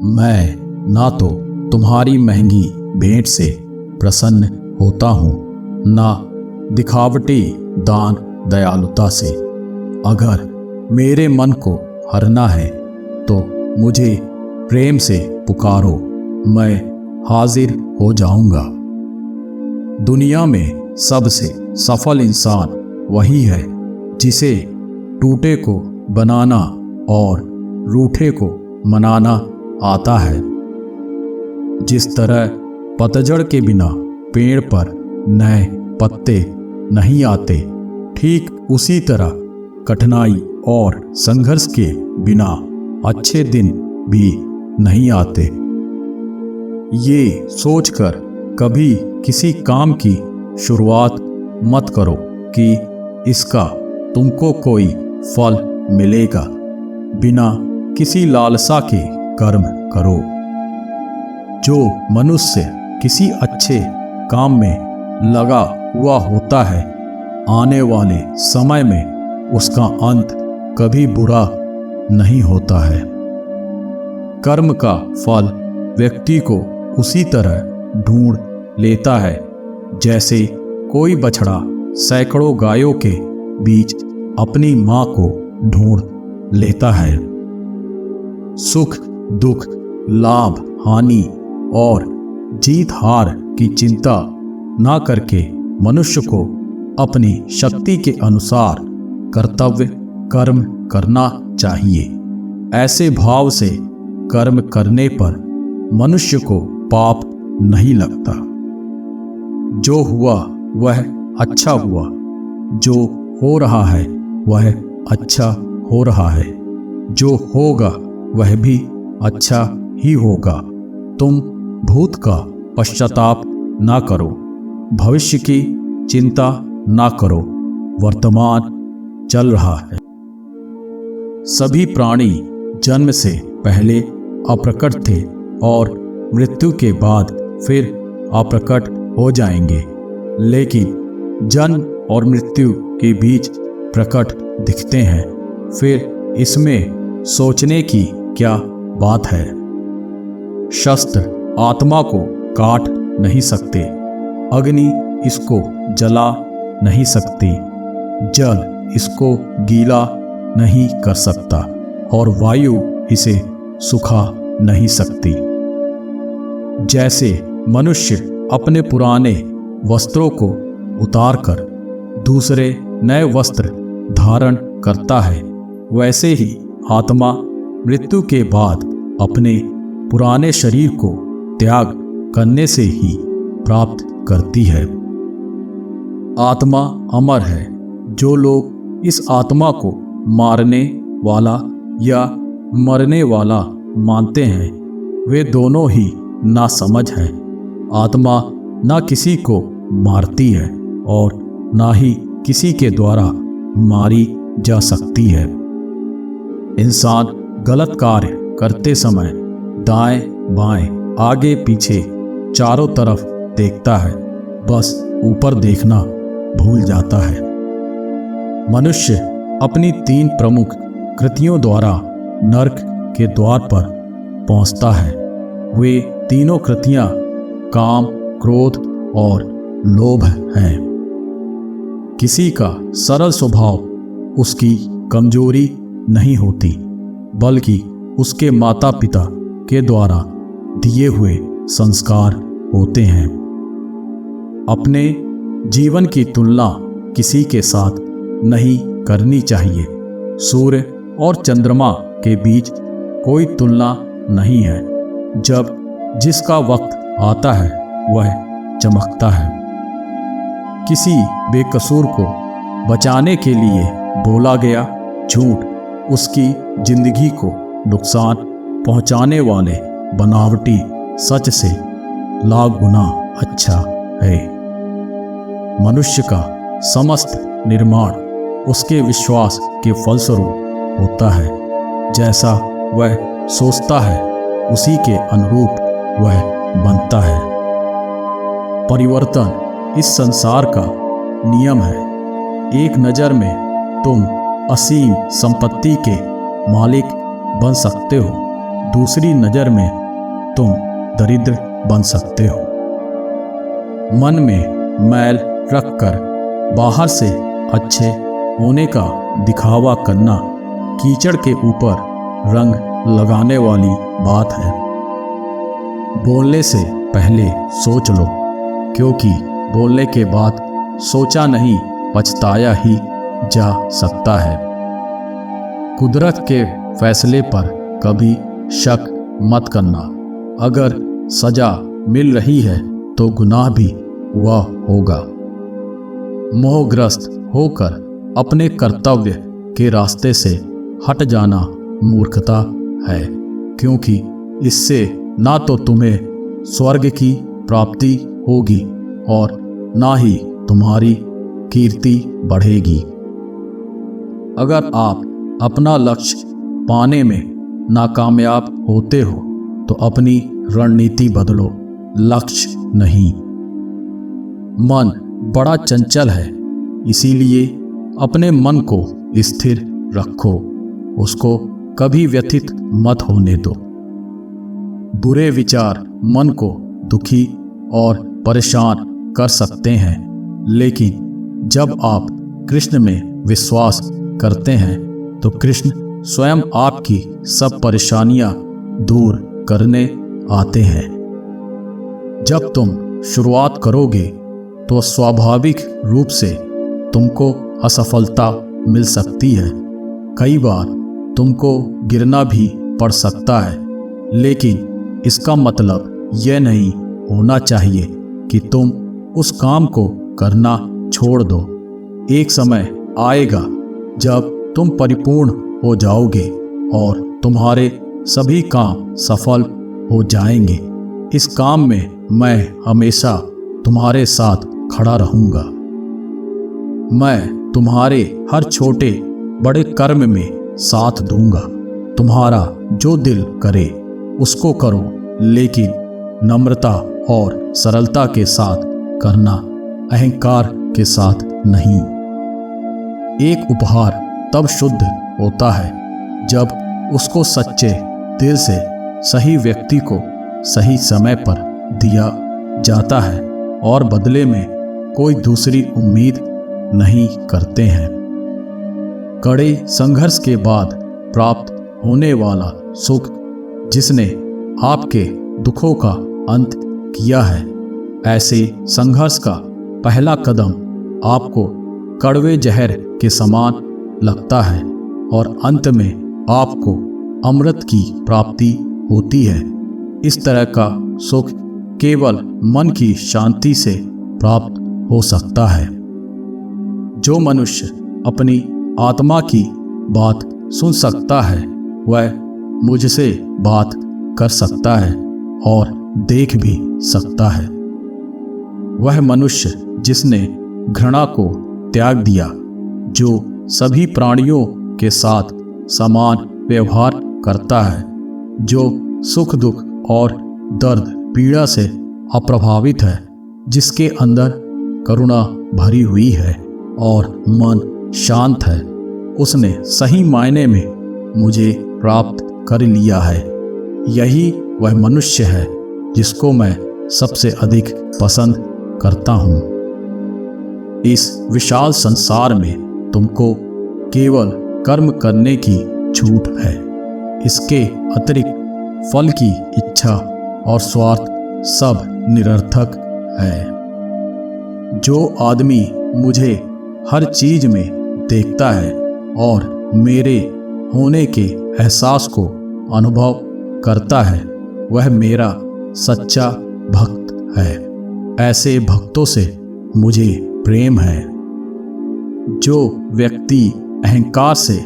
मैं ना तो तुम्हारी महंगी भेंट से प्रसन्न होता हूँ, ना दिखावटी दान दयालुता से। अगर मेरे मन को हरना है तो मुझे प्रेम से पुकारो, मैं हाजिर हो जाऊंगा। दुनिया में सबसे सफल इंसान वही है जिसे टूटे को बनाना और रूठे को मनाना आता है। जिस तरह पतझड़ के बिना पेड़ पर नए पत्ते नहीं आते, ठीक उसी तरह कठिनाई और संघर्ष के बिना अच्छे दिन भी नहीं आते। ये सोचकर कभी किसी काम की शुरुआत मत करो कि इसका तुमको कोई फल मिलेगा। बिना किसी लालसा के कर्म करो। जो मनुष्य किसी अच्छे काम में लगा हुआ होता है, आने वाले समय में उसका अंत कभी बुरा नहीं होता है। कर्म का फल व्यक्ति को उसी तरह ढूंढ लेता है जैसे कोई बछड़ा सैकड़ों गायों के बीच अपनी मां को ढूंढ लेता है। सुख दुख, लाभ हानि और जीत हार की चिंता ना करके मनुष्य को अपनी शक्ति के अनुसार कर्तव्य कर्म करना चाहिए। ऐसे भाव से कर्म करने पर मनुष्य को पाप नहीं लगता। जो हुआ वह अच्छा हुआ, जो हो रहा है वह अच्छा हो रहा है, जो होगा वह भी अच्छा ही होगा। तुम भूत का पश्चाताप ना करो, भविष्य की चिंता ना करो, वर्तमान चल रहा है। सभी प्राणी जन्म से पहले अप्रकट थे और मृत्यु के बाद फिर अप्रकट हो जाएंगे, लेकिन जन्म और मृत्यु के बीच प्रकट दिखते हैं। फिर इसमें सोचने की क्या बात है? शस्त्र आत्मा को काट नहीं सकते, अग्नि इसको जला नहीं सकती, जल इसको गीला नहीं कर सकता और वायु इसे सुखा नहीं सकती। जैसे मनुष्य अपने पुराने वस्त्रों को उतारकर दूसरे नए वस्त्र धारण करता है, वैसे ही आत्मा मृत्यु के बाद अपने पुराने शरीर को त्याग करने से ही प्राप्त करती है। आत्मा अमर है। जो लोग इस आत्मा को मारने वाला या मरने वाला मानते हैं, वे दोनों ही नासमझ हैं। आत्मा ना किसी को मारती है और ना ही किसी के द्वारा मारी जा सकती है। इंसान गलत कार्य करते समय दाएं बाएं आगे पीछे चारों तरफ देखता है, बस ऊपर देखना भूल जाता है। मनुष्य अपनी 3 प्रमुख कृतियों द्वारा नरक के द्वार पर पहुंचता है। वे तीनों कृतियां काम, क्रोध और लोभ हैं। किसी का सरल स्वभाव उसकी कमजोरी नहीं होती, बल्कि उसके माता पिता के द्वारा दिए हुए संस्कार होते हैं। अपने जीवन की तुलना किसी के साथ नहीं करनी चाहिए। सूर्य और चंद्रमा के बीच कोई तुलना नहीं है। जब जिसका वक्त आता है वह चमकता है। किसी बेकसूर को बचाने के लिए बोला गया झूठ उसकी जिंदगी को नुकसान पहुंचाने वाले बनावटी सच से लाख गुना अच्छा है। मनुष्य का समस्त निर्माण उसके विश्वास के फलस्वरूप होता है। जैसा वह सोचता है उसी के अनुरूप वह बनता है। परिवर्तन इस संसार का नियम है। एक नज़र में तुम असीम संपत्ति के मालिक बन सकते हो, दूसरी नज़र में तुम दरिद्र बन सकते हो। मन में मैल रखकर बाहर से अच्छे होने का दिखावा करना कीचड़ के ऊपर रंग लगाने वाली बात है। बोलने से पहले सोच लो, क्योंकि बोलने के बाद सोचा नहीं पछताया ही जा सकता है। कुदरत के फैसले पर कभी शक मत करना। अगर सजा मिल रही है तो गुनाह भी हुआ होगा। मोहग्रस्त होकर अपने कर्तव्य के रास्ते से हट जाना मूर्खता है, क्योंकि इससे ना तो तुम्हें स्वर्ग की प्राप्ति होगी और ना ही तुम्हारी कीर्ति बढ़ेगी। अगर आप अपना लक्ष्य पाने में नाकामयाब होते हो तो अपनी रणनीति बदलो, लक्ष्य नहीं। मन बड़ा चंचल है, इसीलिए अपने मन को स्थिर रखो, उसको कभी व्यथित मत होने दो। बुरे विचार मन को दुखी और परेशान कर सकते हैं, लेकिन जब आप कृष्ण में विश्वास करते हैं तो कृष्ण स्वयं आपकी सब परेशानियां दूर करने आते हैं। जब तुम शुरुआत करोगे तो स्वाभाविक रूप से तुमको असफलता मिल सकती है। कई बार तुमको गिरना भी पड़ सकता है, लेकिन इसका मतलब यह नहीं होना चाहिए कि तुम उस काम को करना छोड़ दो। एक समय आएगा जब तुम परिपूर्ण हो जाओगे और तुम्हारे सभी काम सफल हो जाएंगे। इस काम में मैं हमेशा तुम्हारे साथ खड़ा रहूंगा। मैं तुम्हारे हर छोटे बड़े कर्म में साथ दूंगा। तुम्हारा जो दिल करे उसको करो, लेकिन नम्रता और सरलता के साथ करना, अहंकार के साथ नहीं। एक उपहार तब शुद्ध होता है जब उसको सच्चे दिल से सही व्यक्ति को सही समय पर दिया जाता है और बदले में कोई दूसरी उम्मीद नहीं करते हैं। कड़े संघर्ष के बाद प्राप्त होने वाला सुख, जिसने आपके दुखों का अंत किया है, ऐसे संघर्ष का पहला कदम आपको कड़वे जहर के समान लगता है और अंत में आपको अमृत की प्राप्ति होती है। इस तरह का सुख केवल मन की शांति से प्राप्त हो सकता है। जो मनुष्य अपनी आत्मा की बात सुन सकता है वह मुझसे बात कर सकता है और देख भी सकता है। वह मनुष्य जिसने घृणा को त्याग दिया, जो सभी प्राणियों के साथ समान व्यवहार करता है, जो सुख दुख और दर्द पीड़ा से अप्रभावित है, जिसके अंदर करुणा भरी हुई है और मन शांत है, उसने सही मायने में मुझे प्राप्त कर लिया है। यही वह मनुष्य है जिसको मैं सबसे अधिक पसंद करता हूँ। इस विशाल संसार में तुमको केवल कर्म करने की छूट है। इसके अतिरिक्त फल की इच्छा और स्वार्थ सब निरर्थक है। जो आदमी मुझे हर चीज में देखता है और मेरे होने के एहसास को अनुभव करता है, वह मेरा सच्चा भक्त है। ऐसे भक्तों से मुझे प्रेम है। जो व्यक्ति अहंकार से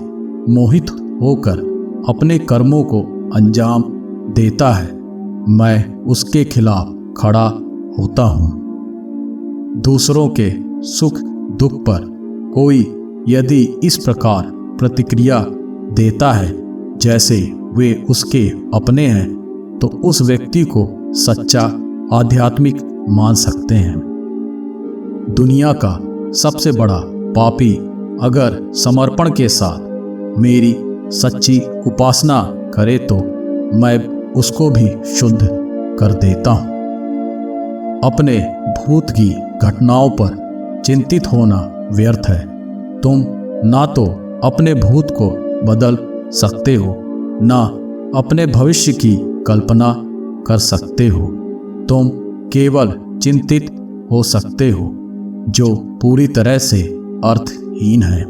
मोहित होकर अपने कर्मों को अंजाम देता है, मैं उसके खिलाफ खड़ा होता हूँ। दूसरों के सुख दुख पर कोई यदि इस प्रकार प्रतिक्रिया देता है जैसे वे उसके अपने हैं, तो उस व्यक्ति को सच्चा आध्यात्मिक मान सकते हैं। दुनिया का सबसे बड़ा पापी अगर समर्पण के साथ मेरी सच्ची उपासना करे तो मैं उसको भी शुद्ध कर देता हूँ। अपने भूत की घटनाओं पर चिंतित होना व्यर्थ है। तुम ना तो अपने भूत को बदल सकते हो, ना अपने भविष्य की कल्पना कर सकते हो। तुम केवल चिंतित हो सकते हो, जो पूरी तरह से अर्थहीन है।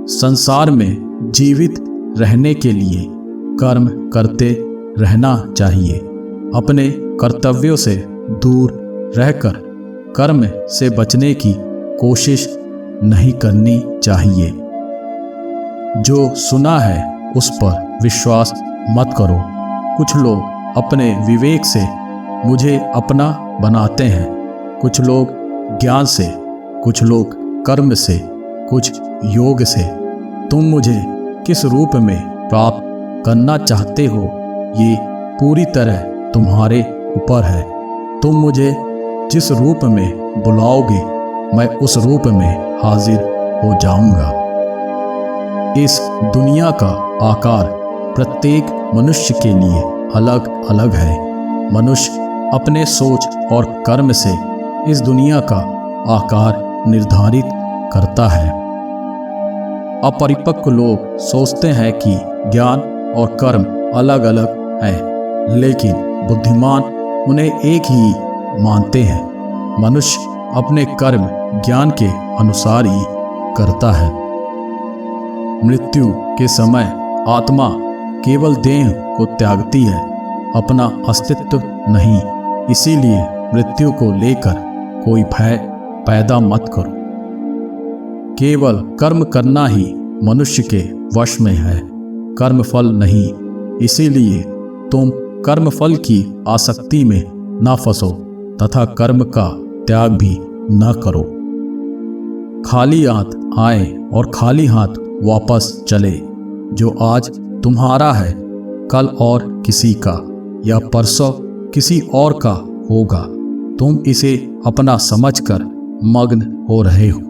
संसार में जीवित रहने के लिए कर्म करते रहना चाहिए। अपने कर्तव्यों से दूर रहकर कर्म से बचने की कोशिश नहीं करनी चाहिए। जो सुना है उस पर विश्वास मत करो। कुछ लोग अपने विवेक से मुझे अपना बनाते हैं, कुछ लोग ज्ञान से, कुछ लोग कर्म से, कुछ योग से। तुम मुझे किस रूप में प्राप्त करना चाहते हो, ये पूरी तरह तुम्हारे ऊपर है। तुम मुझे जिस रूप में बुलाओगे, मैं उस रूप में हाजिर हो जाऊंगा। इस दुनिया का आकार प्रत्येक मनुष्य के लिए अलग अलग है। मनुष्य अपने सोच और कर्म से इस दुनिया का आकार निर्धारित करता है। अपरिपक्व लोग सोचते हैं कि ज्ञान और कर्म अलग अलग हैं, लेकिन बुद्धिमान उन्हें एक ही मानते हैं। मनुष्य अपने कर्म ज्ञान के अनुसार ही करता है। मृत्यु के समय आत्मा केवल देह को त्यागती है, अपना अस्तित्व नहीं। इसीलिए मृत्यु को लेकर कोई भय पैदा मत करो। केवल कर्म करना ही मनुष्य के वश में है, कर्मफल नहीं। इसीलिए तुम कर्मफल की आसक्ति में न फंसो तथा कर्म का त्याग भी न करो। खाली हाथ आए और खाली हाथ वापस चले। जो आज तुम्हारा है, कल और किसी का या परसों किसी और का होगा। तुम इसे अपना समझकर मग्न हो रहे हो।